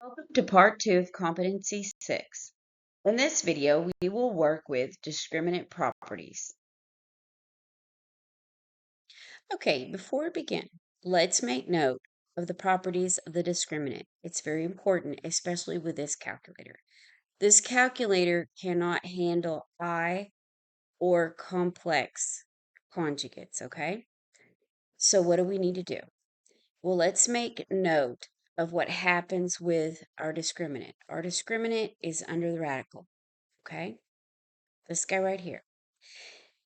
Welcome to part 2 of Competency 6. In this video, we will work with discriminant properties. Okay, before we begin, let's make note of the properties of the discriminant. It's very important, especially with this calculator. This calculator cannot handle I or complex conjugates, okay? So what do we need to do? Well, let's make note of what happens with our discriminant. Our discriminant is under the radical, okay? This guy right here.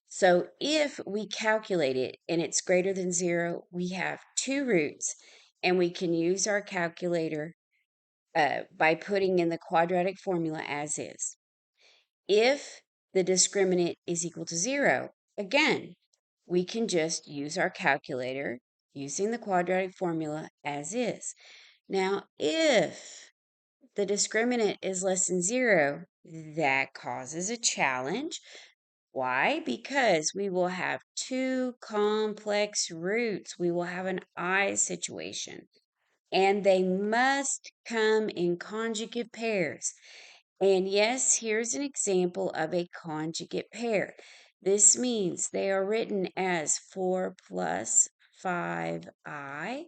So if we calculate it and it's greater than 0, we have two roots, and we can use our calculator by putting in the quadratic formula as is. If the discriminant is equal to 0, again, we can just use our calculator using the quadratic formula as is. Now, if the discriminant is less than 0, that causes a challenge. Why? Because we will have two complex roots. We will have an I situation, and they must come in conjugate pairs. And yes, here's an example of a conjugate pair. This means they are written as 4 plus 5i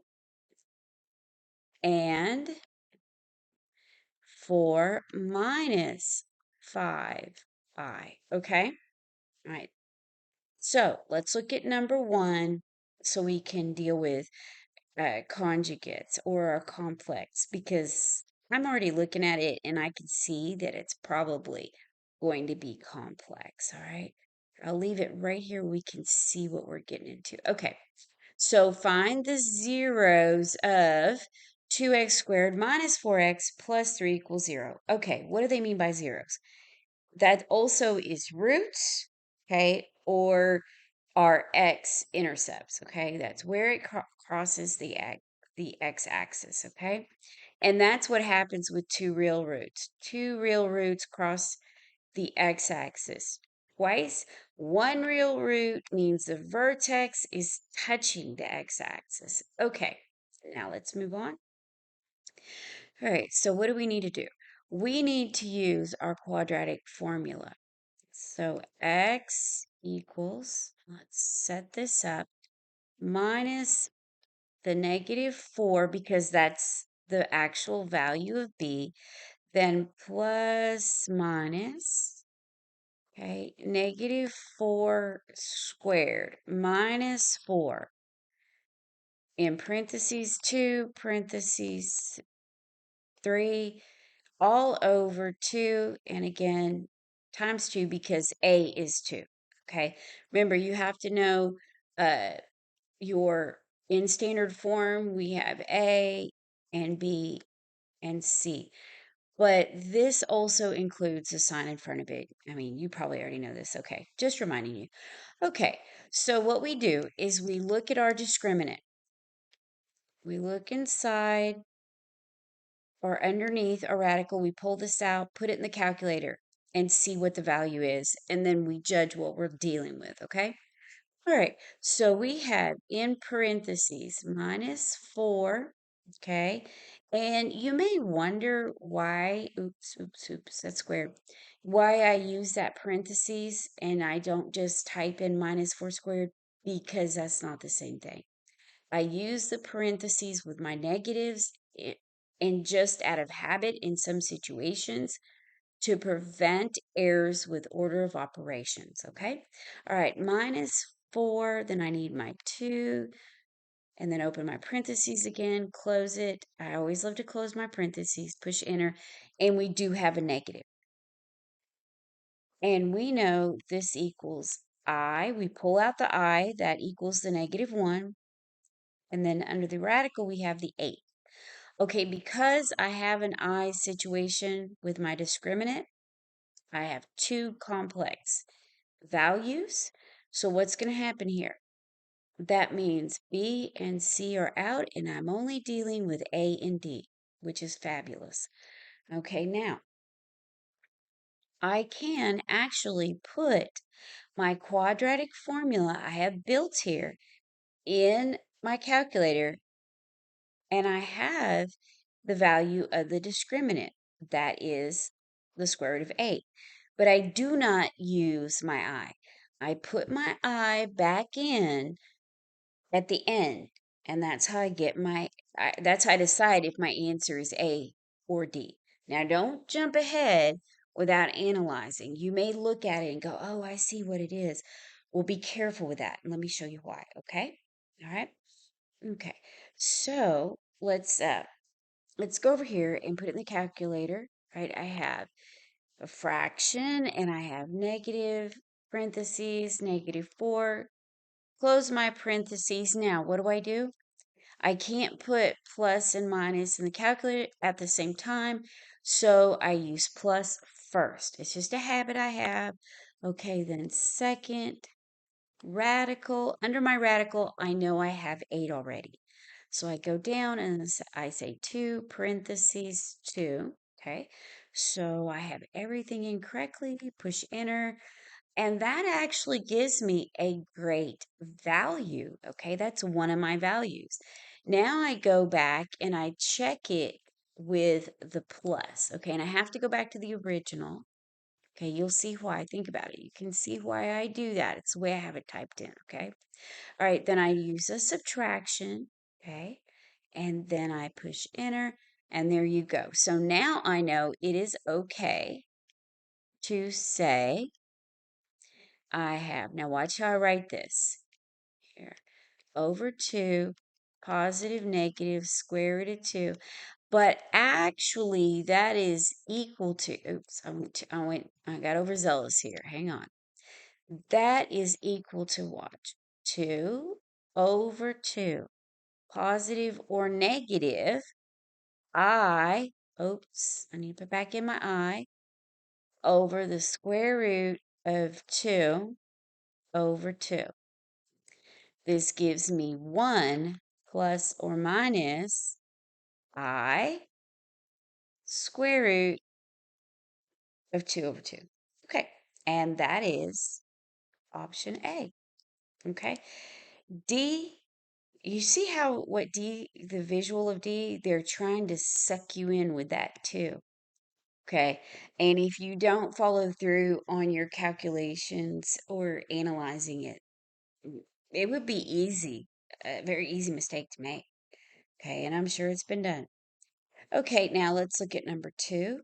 and 4 minus 5i. Okay? All right. So let's look at number 1 so we can deal with conjugates or a complex, because I'm already looking at it and I can see that it's probably going to be complex. All right. I'll leave it right here. We can see what we're getting into. Okay. So find the zeros of 2x squared minus 4x plus 3 equals 0. Okay. What do they mean by zeros? That also is roots, okay, or our x-intercepts, okay? That's where it crosses the x-axis, okay? And that's what happens with two real roots. Two real roots cross the x-axis twice. One real root means the vertex is touching the x-axis. Okay, now let's move on. All right, so what do we need to do? We need to use our quadratic formula. So x equals, let's set this up, minus the -4, because that's the actual value of b, then plus minus, okay, -4 squared minus 4 in parentheses 2, parentheses 3, all over 2, and again, times 2 because a is 2. Okay, remember you have to know your in standard form, we have A and B and C. But this also includes a sign in front of it. I mean, you probably already know this. Okay, just reminding you. Okay, so what we do is we look at our discriminant. We look inside or underneath a radical. We pull this out, put it in the calculator, and see what the value is. And then we judge what we're dealing with, okay? All right, so we have in parentheses -4, okay? And you may wonder why, oops, that's squared, why I use that parentheses and I don't just type in -4 squared, because that's not the same thing. I use the parentheses with my negatives and just out of habit in some situations to prevent errors with order of operations, okay? All right, -4, then I need my 2, and then open my parentheses again, close it. I always love to close my parentheses, push enter, and we do have a negative. And we know this equals I. We pull out the I, that equals the -1. And then under the radical, we have the 8. Okay, because I have an I situation with my discriminant, I have two complex values. So what's going to happen here? That means B and C are out, and I'm only dealing with A and D, which is fabulous. Okay, now I can actually put my quadratic formula I have built here in my calculator, and I have the value of the discriminant. That is the square root of 8. But I do not use my I. I put my I back in at the end, and that's how that's how I decide if my answer is A or D. Now, don't jump ahead without analyzing. You may look at it and go, oh, I see what it is. Well, be careful with that. And let me show you why, okay? All right. Okay. So let's go over here and put it in the calculator. Right? I have a fraction and I have negative parentheses, -4. Close my parentheses. Now, what do? I can't put plus and minus in the calculator at the same time, so I use plus first. It's just a habit I have. Okay, then second, radical. Under my radical, I know I have 8 already. So I go down and I say 2, parentheses 2. Okay, so I have everything incorrectly. Push enter. And that actually gives me a great value. Okay, that's one of my values. Now I go back and I check it with the plus. Okay, and I have to go back to the original. Okay, you'll see why. Think about it. You can see why I do that. It's the way I have it typed in. Okay, all right, then I use a subtraction. Okay, and then I push enter, and there you go. So now I know it is okay to say I have. Now watch how I write this here. Over 2, positive, negative, square root of 2. But actually, that is equal to, oops, I got overzealous here. Hang on. That is equal to what? 2 over 2. Positive or negative, oops, I need to put back in my I, over the square root of 2 over 2. This gives me 1 plus or minus I square root of 2 over 2. Okay, and that is option A. Okay, D, you see how what D, the visual of D, they're trying to suck you in with that too. Okay, and if you don't follow through on your calculations or analyzing it, it would be easy, a very easy mistake to make. Okay, and I'm sure it's been done. Okay, now let's look at number 2.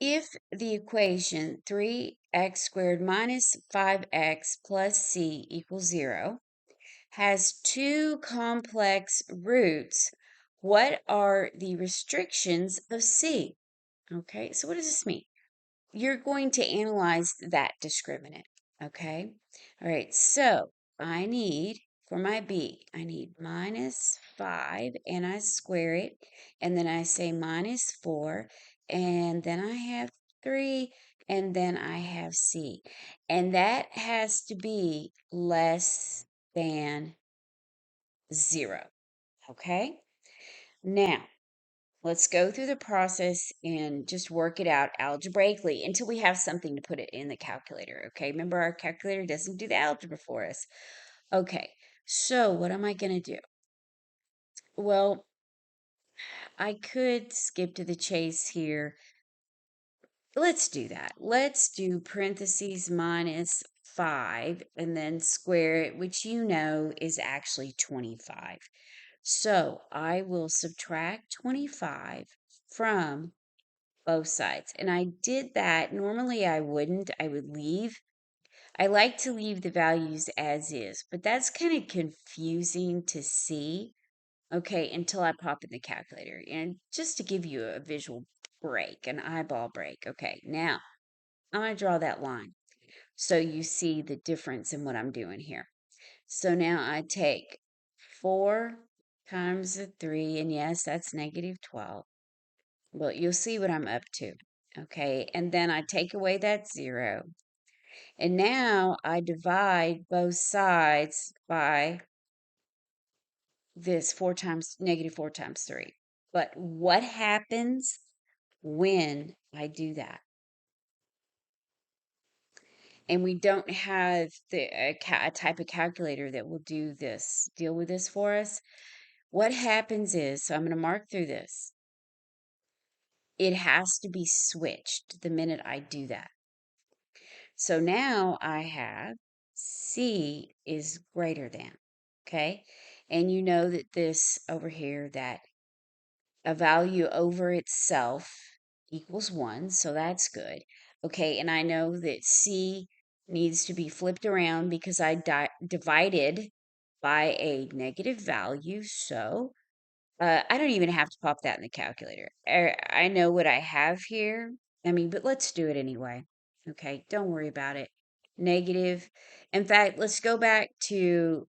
If the equation 3x squared minus 5x plus c equals 0 has two complex roots, what are the restrictions of c? Okay, so what does this mean? You're going to analyze that discriminant. Okay, all right, so I need, for my b, I need -5 and I square it, and then I say -4, and then I have 3, and then I have c, and that has to be less than 0. Okay, now let's go through the process and just work it out algebraically until we have something to put it in the calculator. Okay, remember our calculator doesn't do the algebra for us. Okay, so what am I going to do? Well, I could skip to the chase here. Let's do that. Let's do parentheses -5 and then square it, which you know is actually 25. So I will subtract 25 from both sides. And I did that. Normally I wouldn't. I would leave. I like to leave the values as is, but that's kind of confusing to see. Okay, until I pop in the calculator. And just to give you a visual break, an eyeball break. Okay, now I'm going to draw that line so you see the difference in what I'm doing here. So now I take 4 times the 3, and yes, that's -12. Well, you'll see what I'm up to. Okay, and then I take away that 0. And now I divide both sides by this 4 times -4 times 3. But what happens when I do that? And we don't have a type of calculator that will deal with this for us. what happens is, so I'm going to mark through this. It has to be switched the minute I do that. So now I have C is greater than, okay? And you know that this over here, that a value over itself equals 1, so that's good. Okay, and I know that C needs to be flipped around because I divided by a negative value, so I don't even have to pop that in the calculator. I know what I have here. I mean, but let's do it anyway. Okay, don't worry about it. Negative. In fact, let's go back to,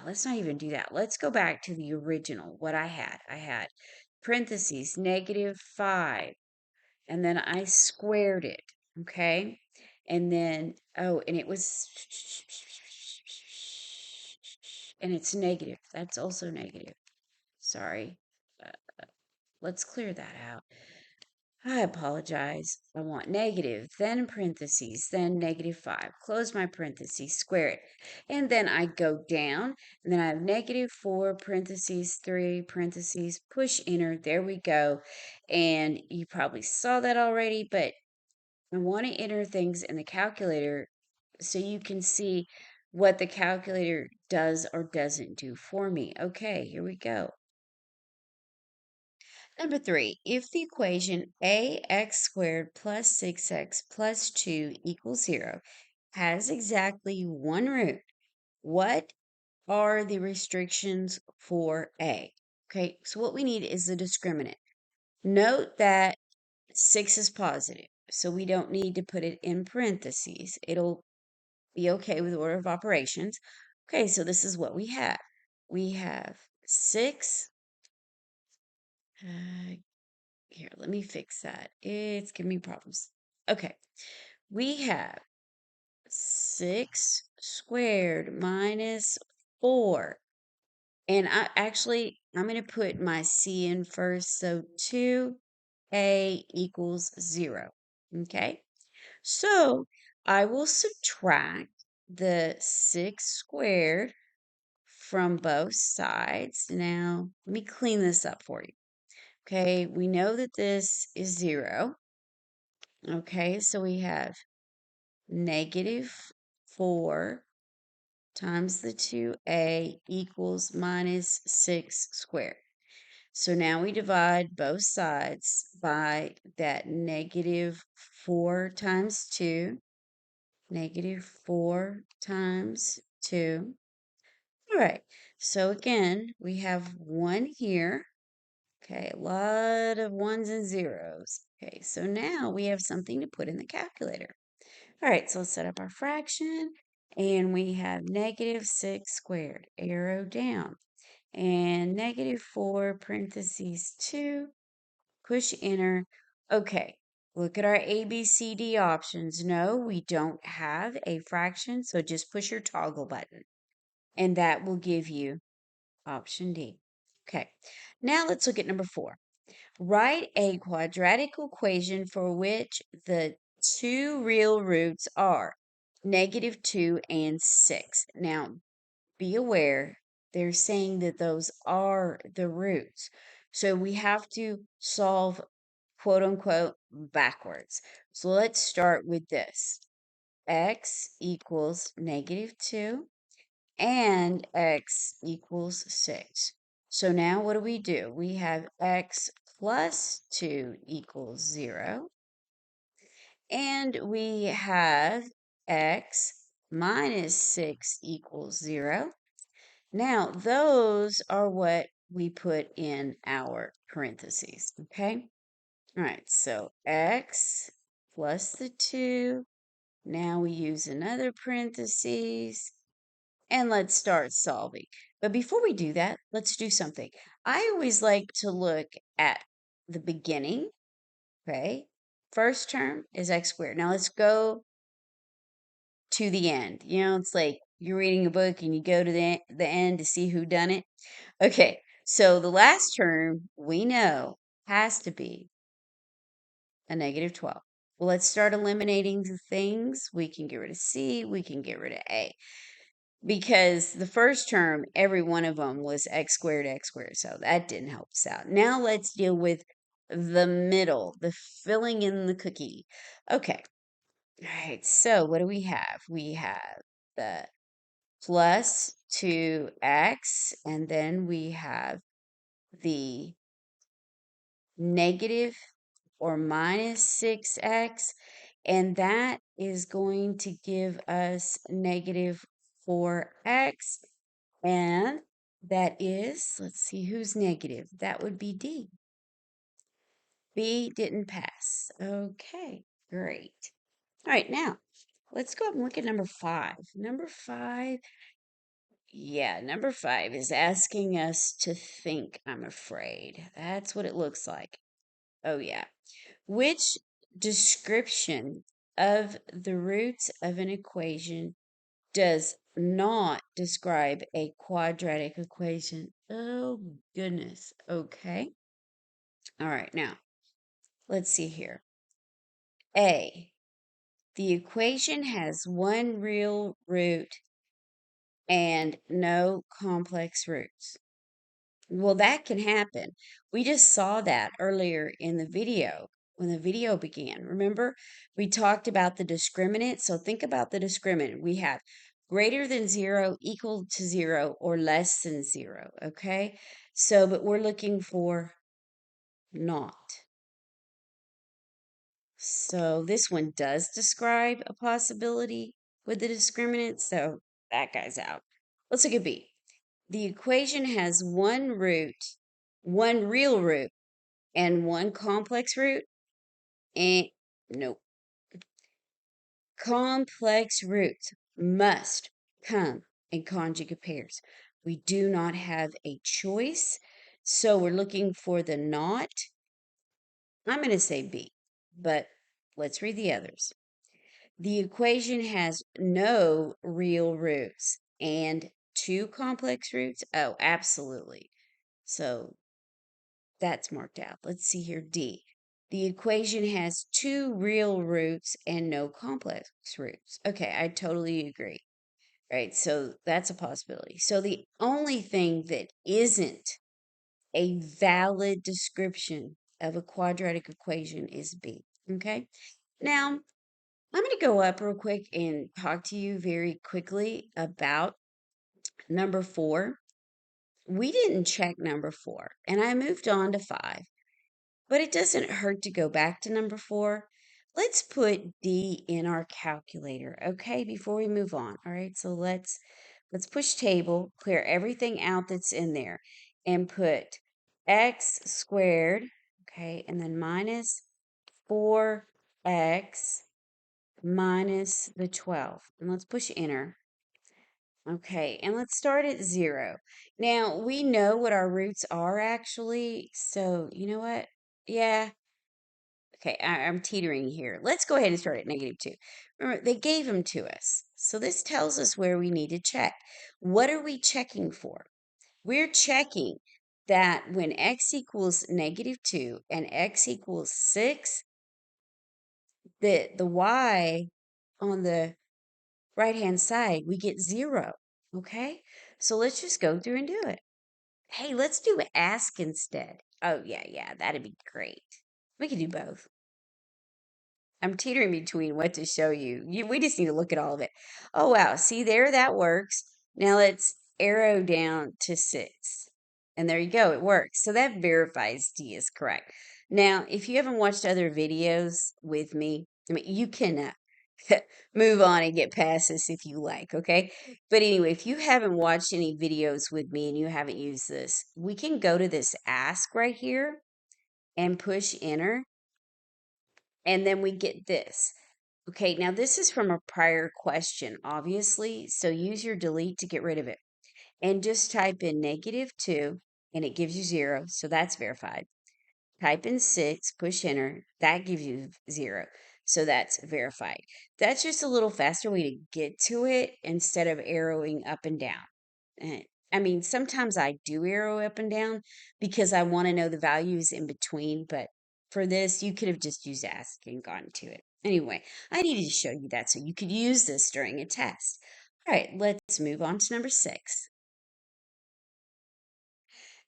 let's not even do that. Let's go back to the original, what I had. I had parentheses, -5, and then I squared it. Okay, and then, oh, and it was, and it's negative. That's also negative. Sorry. Uh, let's clear that out. I apologize. I want negative, then parentheses, then -5. Close my parentheses, square it. And then I go down, and then I have -4, parentheses, 3, parentheses, push enter. There we go. And you probably saw that already, but I want to enter things in the calculator so you can see what the calculator does or doesn't do for me. Okay, here we go. Number 3, if the equation ax squared plus 6x plus 2 equals 0 has exactly one root, what are the restrictions for a? Okay, so what we need is the discriminant. Note that 6 is positive, so we don't need to put it in parentheses. It'll be okay with order of operations. Okay, so this is what we have. We have 6. Uh, Here, let me fix that. It's giving me problems. Okay, we have 6 squared minus 4. And I'm going to put my C in first. So 2a equals 0. Okay, so I will subtract the 6 squared from both sides. Now, let me clean this up for you. Okay, we know that this is 0. Okay, so we have -4 times the 2a equals -6 squared. So now we divide both sides by that -4 times 2, -4 times 2. All right, so again, we have 1 here. Okay, a lot of ones and zeros. Okay, so now we have something to put in the calculator. All right, so let's set up our fraction. And we have -6 squared, arrow down. And -4 parentheses 2, push enter. Okay, look at our A, B, C, D options. No, we don't have a fraction, so just push your toggle button. And that will give you option D. Okay, now let's look at number 4. Write a quadratic equation for which the two real roots are -2 and 6. Now, be aware, they're saying that those are the roots. So we have to solve, quote unquote, backwards. So let's start with this. X equals -2 and x equals 6. So now what do? We have x plus 2 equals 0, and we have x minus 6 equals 0. Now, those are what we put in our parentheses, okay? All right, so x plus the 2. Now we use another parentheses, and let's start solving. But before we do that, let's do something. I always like to look at the beginning, okay? First term is x squared. Now let's go to the end. You know, it's like you're reading a book and you go to the end to see who done it. Okay, so the last term we know has to be a -12. Well, let's start eliminating the things. We can get rid of C, we can get rid of A. because the first term, every one of them was x squared, x squared. So that didn't help us out. Now let's deal with the middle, the filling in the cookie. Okay. All right. So what do we have? We have the plus 2x, and then we have the negative or minus 6x, and that is going to give us negative 4x, and that is, let's see who's negative. That would be D. B didn't pass. Okay, great. All right, now let's go up and look at number 5. Number 5, yeah, number 5 is asking us to think, I'm afraid. That's what it looks like. Oh, yeah. Which description of the roots of an equation does not describe a quadratic equation? Oh, goodness. Okay. All right. Now, let's see here. A, the equation has one real root and no complex roots. Well, that can happen. We just saw that earlier in the video when the video began. Remember, we talked about the discriminant. So think about the discriminant. We have greater than 0, equal to 0, or less than 0. Okay. So, but we're looking for not. So this one does describe a possibility with the discriminant. So that guy's out. Let's look at B. The equation has one root, one real root, and one complex root? Nope. Complex roots must come in conjugate pairs. We do not have a choice, so we're looking for the not. I'm going to say B, but let's read the others. The equation has no real roots and two complex roots. Oh, absolutely. So that's marked out. Let's see here. D. The equation has two real roots and no complex roots. Okay, I totally agree. Right, so that's a possibility. So the only thing that isn't a valid description of a quadratic equation is B. Okay, now I'm going to go up real quick and talk to you very quickly about number 4. We didn't check number 4, and I moved on to 5. But it doesn't hurt to go back to number 4. Let's put D in our calculator, okay, before we move on. All right, so let's push table, clear everything out that's in there, and put x squared, okay, and then minus 4x minus the 12. And let's push enter. Okay, and let's start at 0. Now, we know what our roots are actually, so you know what? Yeah, okay, I'm teetering here. Let's go ahead and start at negative 2. Remember, they gave them to us. So this tells us where we need to check. What are we checking for? We're checking that when x equals negative 2 and x equals 6, that the y on the right-hand side, we get 0. Okay? So let's just go through and do it. Hey, let's do ask instead. Oh, yeah, that'd be great. We can do both. I'm teetering between what to show you. We just need to look at all of it. Oh, wow. See there? That works. Now let's arrow down to 6. And there you go. It works. So that verifies D is correct. Now, if you haven't watched other videos with me, I mean, you can move on and get past this if you like, okay? But anyway, if you haven't watched any videos with me and you haven't used this, we can go to this ask right here and push enter. And then we get this. Okay, now this is from a prior question, obviously, so use your delete to get rid of it. And just type in negative 2, and it gives you 0, so that's verified. Type in 6, push enter, that gives you 0, so that's verified. That's just a little faster way to get to it instead of arrowing up and down. And I mean, sometimes I do arrow up and down because I want to know the values in between, but for this, you could have just used ask and gone to it. Anyway, I needed to show you that so you could use this during a test. All right, let's move on to number 6.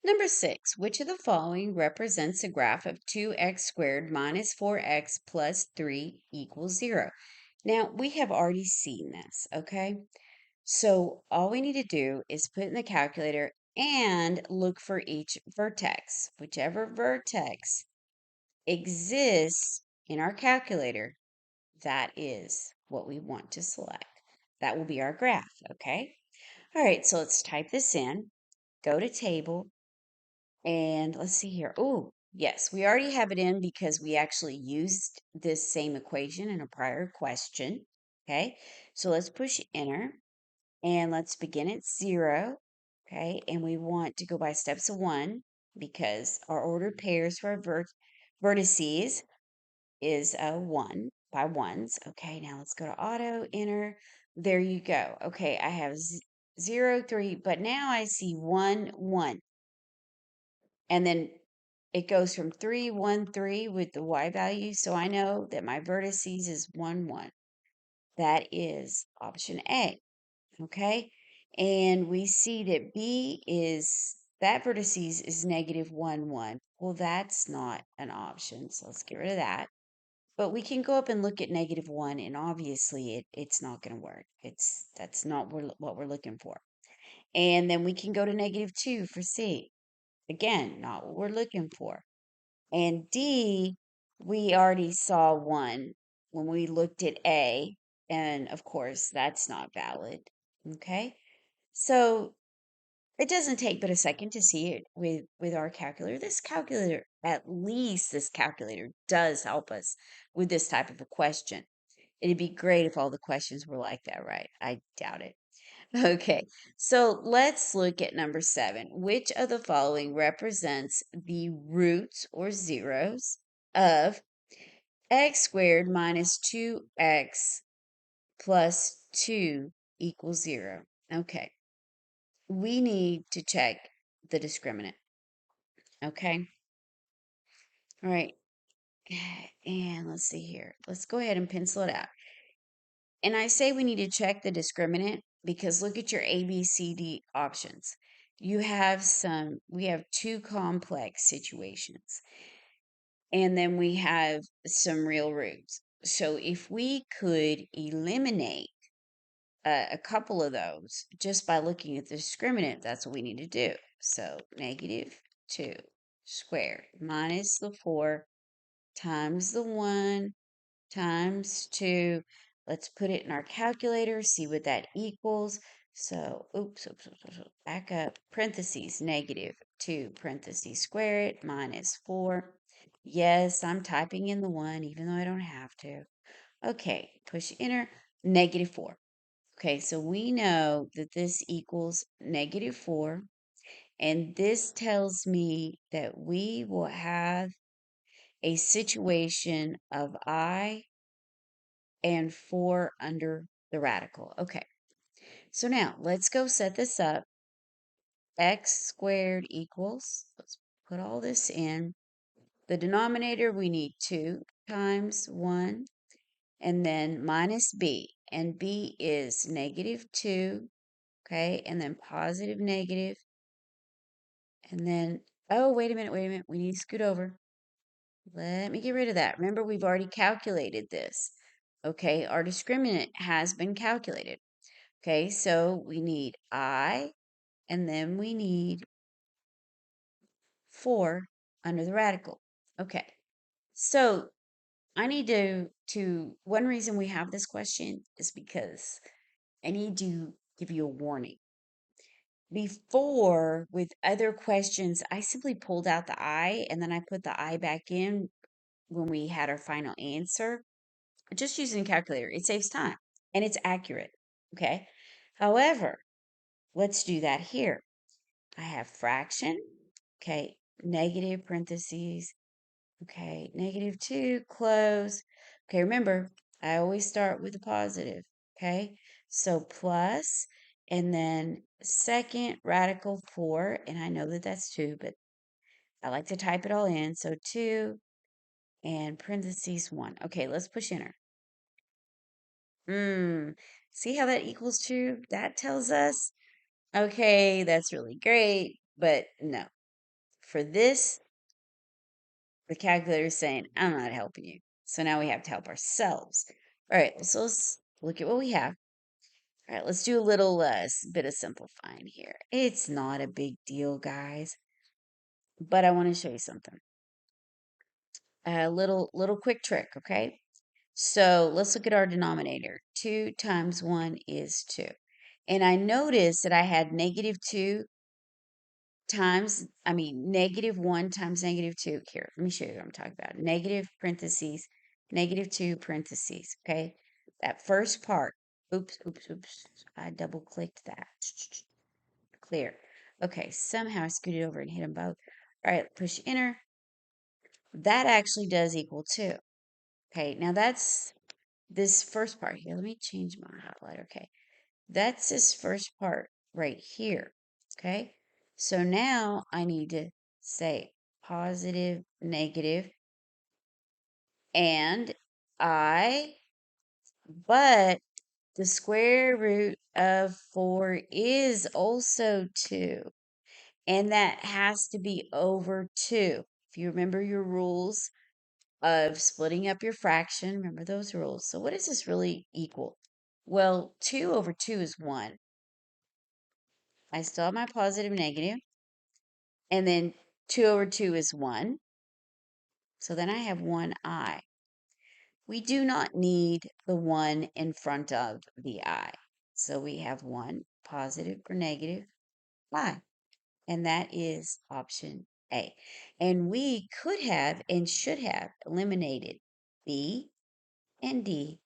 Number 6, which of the following represents a graph of 2x squared minus 4x plus 3 equals 0? Now, we have already seen this, okay? So all we need to do is put in the calculator and look for each vertex. Whichever vertex exists in our calculator, that is what we want to select. That will be our graph, okay? All right, so let's type this in, go to table, and let's see here. Oh, yes, we already have it in because we actually used this same equation in a prior question, okay? So let's push enter. And let's begin at 0, okay? And we want to go by steps of 1 because our ordered pairs for our vertices is 1 by ones. Okay, now let's go to auto, enter. There you go. Okay, I have 0, 3, but now I see 1, 1. And then it goes from 3, 1, 3 with the y value. So I know that my vertices is 1, 1. That is option A. Okay, and we see that B is, that vertices is negative 1, 1. Well, that's not an option, so let's get rid of that. But we can go up and look at negative 1, and obviously it's not going to work. That's not what we're looking for. And then we can go to negative 2 for C. Again, not what we're looking for. And D, we already saw 1 when we looked at A, and of course, that's not valid. Okay? So it doesn't take but a second to see it with our calculator. This calculator, at least this calculator does help us with this type of a question. It'd be great if all the questions were like that, right? I doubt it. Okay, so let's look at number 7. Which of the following represents the roots or zeros of x squared minus 2x plus 2 equals 0? Okay, we need to check the discriminant. Okay. All right. And let's see here. Let's go ahead and pencil it out. And I say we need to check the discriminant because look at your A, B, C, D options. We have two complex situations, and then we have some real roots. So if we could eliminate a couple of those just by looking at the discriminant, that's what we need to do. So negative 2 squared minus the 4 times the 1 times 2. Let's put it in our calculator, see what that equals. So, oops, back up, parentheses, negative 2, parentheses, square it, minus 4. Yes, I'm typing in the 1, even though I don't have to. Okay, push enter, negative 4. Okay, so we know that this equals negative 4, and this tells me that we will have a situation of I and 4 under the radical. Okay, so now let's go set this up. X squared equals, let's put all this in. The denominator, we need 2 times 1, and then minus b. And b is negative 2, okay, and then positive negative, and then, oh, wait a minute, we need to scoot over. Let me get rid of that. Remember, we've already calculated this. Okay, our discriminant has been calculated. Okay, so we need I, and then we need 4 under the radical. Okay, so I need one reason we have this question is because I need to give you a warning. Before, with other questions, I simply pulled out the I and then I put the I back in when we had our final answer. Just using a calculator, it saves time and it's accurate. Okay. However, let's do that here. I have fraction. Okay. Negative parentheses. Okay. Negative 2, close. Okay. Remember, I always start with a positive. Okay. So plus, and then second radical 4. And I know that that's 2, but I like to type it all in. So 2 and parentheses 1. Okay. Let's push enter. Mm. See how that equals true? That tells us, okay, that's really great, but no. For this, the calculator is saying, I'm not helping you. So now we have to help ourselves. All right, so let's look at what we have. All right, let's do a little bit of simplifying here. It's not a big deal, guys, but I want to show you something. A little quick trick, okay? So let's look at our denominator. 2 times 1 is 2. And I noticed that I had negative 1 times negative 2. Here, let me show you what I'm talking about. Negative parentheses, negative 2 parentheses, okay? That first part. Oops, oops, oops. I double clicked that. Clear. Okay, somehow I scooted over and hit them both. All right, push enter. That actually does equal 2. Okay, now that's this first part here. Let me change my highlighter. Okay, that's this first part right here. Okay, so now I need to say positive, negative, and I, but the square root of 4 is also 2, and that has to be over 2. If you remember your rules of splitting up your fraction, remember those rules. So what does this really equal? Well, 2 over 2 is 1. I still have my positive negative, and then 2 over 2 is 1. So then I have 1i. We do not need the 1 in front of the I. So we have 1 positive or negative I. And that is option A. And we could have and should have eliminated B and D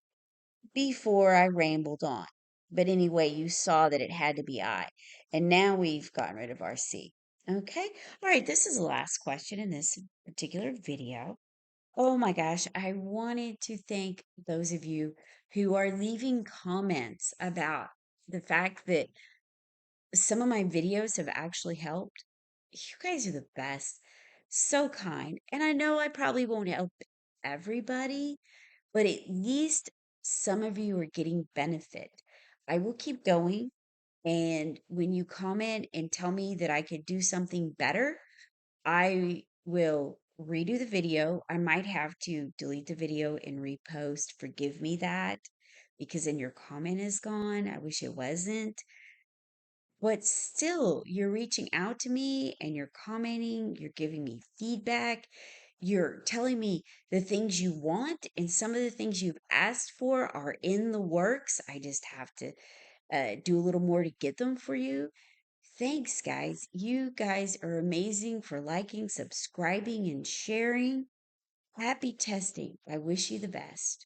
before I rambled on. But anyway, you saw that it had to be I. And now we've gotten rid of our C. Okay. All right. This is the last question in this particular video. Oh my gosh. I wanted to thank those of you who are leaving comments about the fact that some of my videos have actually helped. You guys are the best. So kind. And I know I probably won't help everybody, but at least some of you are getting benefit. I will keep going. And when you comment and tell me that I could do something better, I will redo the video. I might have to delete the video and repost. Forgive me that because then your comment is gone. I wish it wasn't. But still, you're reaching out to me and you're commenting, you're giving me feedback, you're telling me the things you want, and some of the things you've asked for are in the works. I just have to do a little more to get them for you. Thanks, guys. You guys are amazing for liking, subscribing, and sharing. Happy testing. I wish you the best.